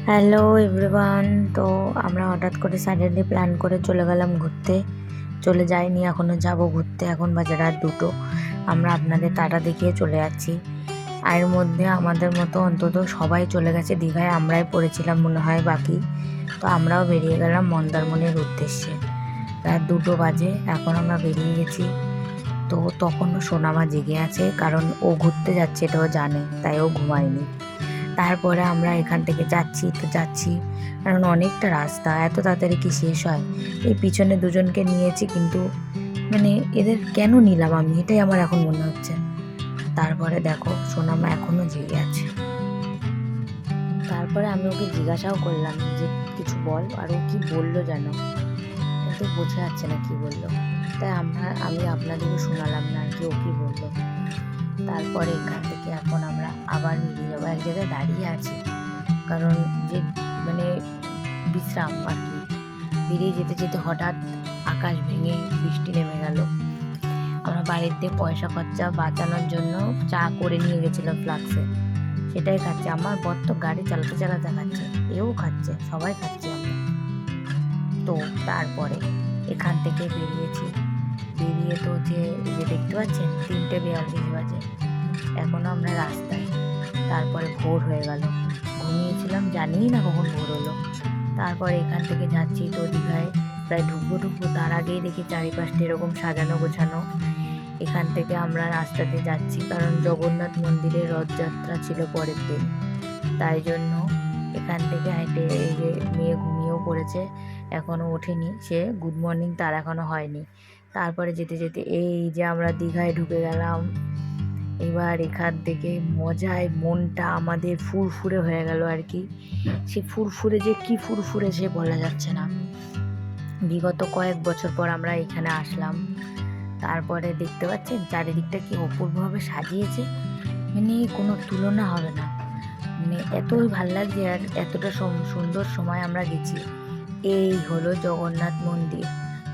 Hello everyone. তো আমরা হঠাৎ করে সাডেনলি প্ল্যান করে চলে গেলাম ঘুরতে। চলে যাইনি, এখনও যাব ঘুরতে। এখন বাজে রাত 2টো। আমরা আপনাদের টাটা দেখিয়ে চলে যাচ্ছি। এর মধ্যে আমাদের মতো অন্তত সবাই চলে গেছে দীঘায়, আমরাই পড়েছিলাম মনে হয় বাকি। তো আমরাও বেরিয়ে গেলাম মন্দারমণির উদ্দেশ্যে। রাত 2টো বাজে, এখন আমরা বেরিয়ে গেছি। তো তখনও সোনামা জেগে আছে, কারণ ও ঘুরতে যাচ্ছে এটাও জানে, তাই ও ঘুমায়নি। তারপরে আমরা এখান থেকে যাচ্ছি, কারণ অনেকটা রাস্তা, এত তাড়াতাড়ি কি শেষ হয়। এই পিছনে দুজনকে নিয়েছি, কিন্তু মানে এদের কেন নিলাম আমি, এটাই আমার এখন মনে হচ্ছে। তারপরে দেখো সোনামা এখনো জেগে আছে। তারপরে আমি ওকে জিজ্ঞাসাও করলাম যে কিছু বল, আর ও কি বললো যেন, কিন্তু বোঝা যাচ্ছে না কি বললো। তাই আমি আপনাদেরকে শোনালাম না আর কি ও কি বললো। তারপরে এখান থেকে এখন আমরা আবার বেরিয়ে যাবো। এক জায়গায় দাঁড়িয়ে আছি, কারণ যে মানে বিশ্রাম আর কি। বেরিয়ে যেতে যেতে হঠাৎ আকাশ ভেঙে বৃষ্টি নেমে গেল। আমরা বাড়িতে পয়সা খরচা বাঁচানোর জন্য চা করে নিয়ে গেছিলাম ফ্লাক্সে, সেটাই খাচ্ছে। আমার বর তো গাড়ি চালাতে চালাতে খাচ্ছে, এও খাচ্ছে, সবাই খাচ্ছি আমরা। তো তারপরে এখান থেকে বেরিয়ে তো যে দেখতে পাচ্ছেন 3:42 বাজে, এখনও আমরা রাস্তায়। তারপরে ভোর হয়ে গেল, ঘুমিয়েছিলাম জানিই না কখন ভোর হলো। তারপরে এখান থেকে যাচ্ছি তো দীঘায় প্রায় ঢুকবো, তার আগেই দেখি চারিপাশটা এরকম সাজানো গোছানো। এখান থেকে আমরা রাস্তাতে যাচ্ছি, কারণ জগন্নাথ মন্দিরের রথযাত্রা ছিল পরের দিন, তাই জন্য এখান থেকে হেঁটে, এই যে মেয়ে ঘুমিয়েও পড়েছে, এখনও ওঠেনি, সে গুড মর্নিং তার এখনও হয়নি। তারপরে যেতে যেতে এই যে আমরা দীঘায় ঢুকে গেলাম। এবার এখান থেকে মজায় মনটা আমাদের ফুরফুরে হয়ে গেল আর কি। সে ফুরফুরে যে কি ফুরফুরে সে বলা যাচ্ছে না। বিগত কয়েক বছর পর আমরা এখানে আসলাম। তারপরে দেখতে পাচ্ছেন চারিদিকটা কি অপূর্বভাবে সাজিয়েছে, মানে কোনো তুলনা হবে না। মানে এতই ভাল লাগছে, আর এতটা সুন্দর সময় আমরা গেছি। এই হলো জগন্নাথ মন্দির।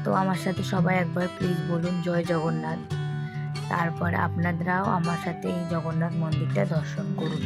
তো আমার সাথে সবাই একবার প্লিজ বলুন জয় জগন্নাথ। তারপরে আপনারাও আমার সাথে এই জগন্নাথ মন্দিরটা দর্শন করুন।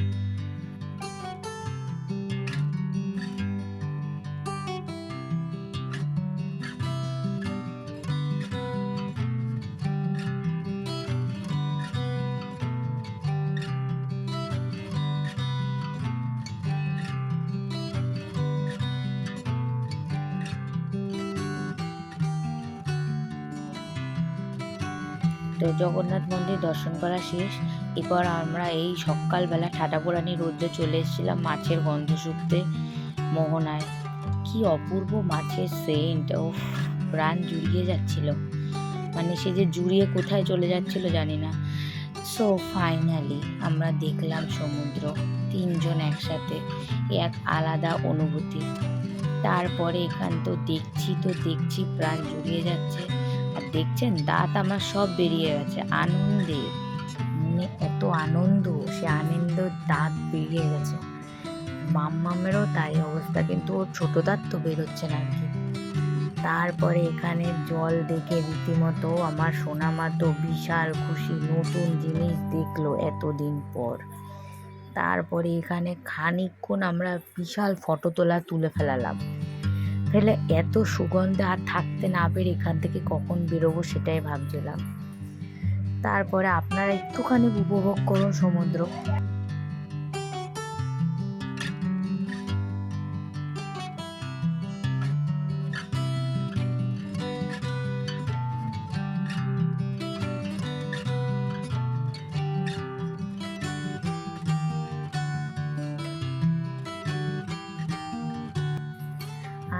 তো জগন্নাথ মন্দির দর্শন করা শেষ। এরপর আমরা এই সকালবেলা ঠাটাপোড়ানি রোদ্রে চলে এসেছিলাম মাছের গন্ধ শুকতে মোহনায়। কি অপূর্ব মাছের সেন্ট, ও প্রাণ জুড়িয়ে যাচ্ছিল, মানে সে যে জুড়িয়ে কোথায় চলে যাচ্ছিল জানি না। সো ফাইনালি আমরা দেখলাম সমুদ্র, 3জন একসাথে, এক আলাদা অনুভূতি। তারপরে এখান তো দেখছি প্রাণ জুড়িয়ে যাচ্ছে। আর দেখছেন দাঁত আমার সব বেরিয়ে গেছে আনন্দে, মানে এত আনন্দ, সে আনন্দ দাঁত বেরিয়ে গেছে। মাম্মামেরও তাই অবস্থা, কিন্তু ওর ছোট দাঁত তো বেরোচ্ছে না আর কি। তারপরে এখানে জল দেখে রীতিমতো আমার সোনামা তো বিশাল খুশি, নতুন জিনিস দেখলো এতদিন পর। তারপরে এখানে খানিকক্ষণ আমরা বিশাল ফটো তুলে ফেলালাম। ফেলে এত সুগন্ধে আর থাকতে না পেরে এখান থেকে কখন বেরোবো সেটাই ভাবছিলাম। তারপরে আপনারা একটুখানি উপভোগ করুন সমুদ্র।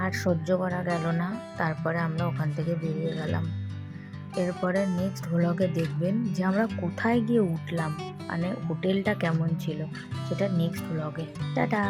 আর সহ্য করা গেল না, তারপরে আমরা ওখান থেকে বেরিয়ে গেলাম। এরপরে নেক্সট ভ্লগে দেখবেন যে আমরা কোথায় গিয়ে উঠলাম, মানে হোটেলটা কেমন ছিল, সেটা নেক্সট ভ্লগে। টাটা।